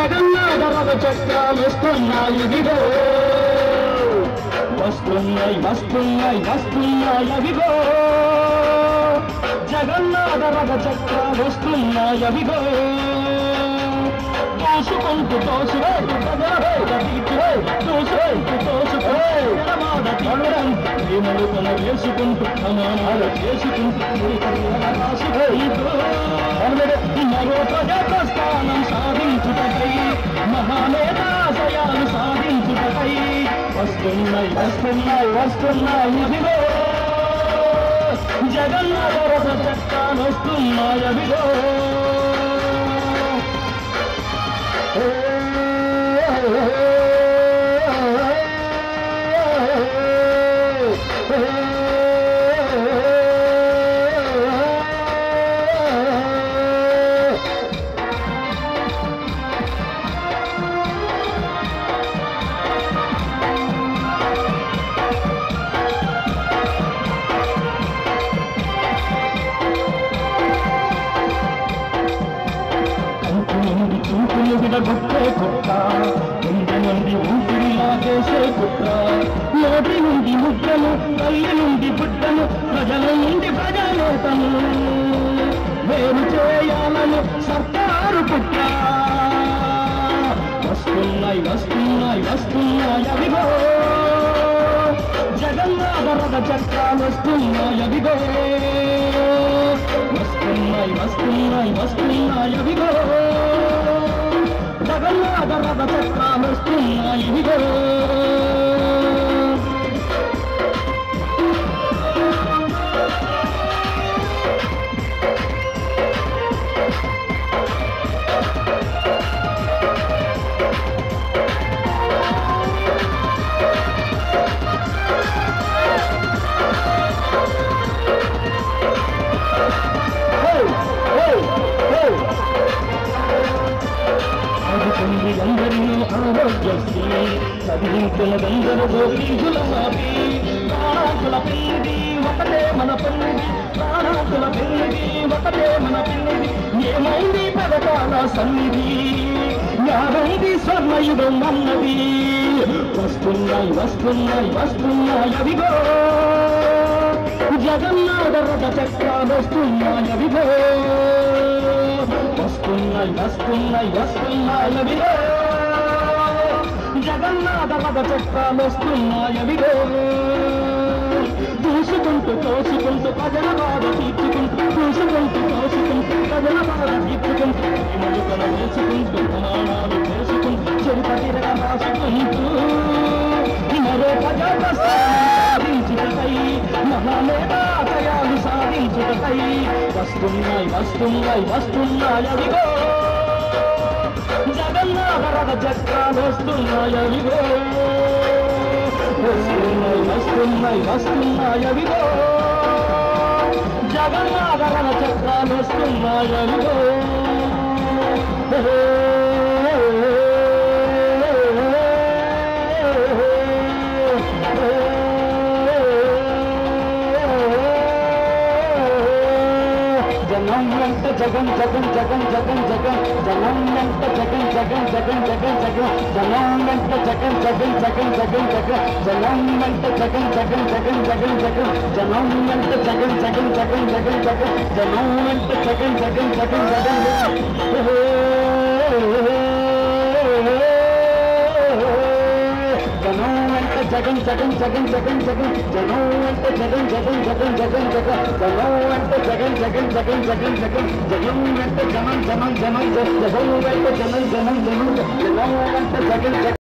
జగన్నాథ రథ చక్రాలు వస్తున్నాయివిగో వస్తున్నాయి వస్తున్నాయి వస్తున్నాయవిగో జగన్నాథ రథ చక్రాలు వస్తున్నాయవిగో తోసుకుంటూ తోసువేటు ప్రేమలు తన వేసుకుంటూ సమానాలు చేసుకుంటూ మరో ప్రజా ప్రస్థానం సాధించుటకై మహానేతాశయాలు సాధించుటకై వస్తున్నాయి వస్తున్నాయి వస్తున్నాయి అవిగో జగన్నాథ రథ చక్రాలు వస్తున్నాయి అవిగో చూపులు విడగొట్టే కుట్ర ముందు నుండి ఊపిరిలా చేసే కుట్ర నోటి నుండి ముద్రను తల్లి నుండి బుట్టను ప్రజల నుండి ప్రజానేతను వేరు చేయాలను సర్కారు కుట్ర వస్తున్నాయి వస్తున్నాయి వస్తున్నాయి అవిగో జగన్నాథ రథ చక్రాలు వస్తున్నాయి అవిగో వస్తున్నాయి వస్తున్నాయి వస్తున్నాయి అవిగో జగన్నాథ రథ చక్రాలు వస్తున్నాయివిగో అందరినీ ఆరోగ్యశ్రీ చదివించినదందరూ ఫీజుల మాపి ప్రాణాకుల పెళ్లిది ఒకటే మన పెళ్లిది ప్రాణాకుల పెళ్లిది ఒకటే మన పెళ్లిది ఏమైంది పథకాల సన్నిధి యాభైది స్వర్ణయుగం అన్నది వస్తున్నాయి వస్తున్నాయి వస్తున్నాయి అవిగో జగన్నాథ రథ చక్రాలు వస్తున్నాయి అవిగో వస్తున్నాయి వస్తున్నాయి వస్తున్నాయి అవిగో జగన్నాథ రథ చక్రాలు వస్తున్నాయవిగో దూసుకుంటూ తోసుకుంటూ ప్రజల బాధ తీర్చుకుంటూ దూసుకుంటూ తోసుకుంటూ ప్రజల బాధ తీర్చుకుంటూ ప్రేమలు తన వేసుకుంటూ ప్రమాణాలు చేసుకుంటూ చెరుప తిరగ రాసుకుంటూ మరో ప్రజా ప్రస్థానం సాధించుటకై మహానేతాశయాలు సాధించుటకై వస్తున్నాయి వస్తున్నాయి వస్తున్నాయి అవిగో జగన్నాథ రథ చక్రాలు వస్తున్నాయవిగో వస్తున్నాయి వస్తున్నాయి వస్తున్నాయవిగో జగన్నాథ రథ చక్రాలు వస్తున్నాయవిగో జనం వెంట జగన్ జగన్ జగన్ జగన్ జగన్ జనం వెంట జగన్ జగన్ జగన్ జగన్ జగన్ జనం వెంట జగన్ జగన్ జగన్ జగన్ జగన్ జనం వెంట జగన్ జగన్ జగన్ జగన్ జగన్ జనం వెంట జగన్ జగన్ జగన్ జగన్ జగన్ జనం వెంట జగన్ జగన్ జగన్ జగన్ జగన్ జగన్ జగన్ జగన్ జనం వెంట జగన్ జగన్ జగన్ జగన్ జగన్ జనం వెంట జగన్ జగన్ జగన్ జగన్ జగన్ జనం వెంట జనం జనం జనం జనం వెంట జనం జనం జనం జనం వెంట జగన్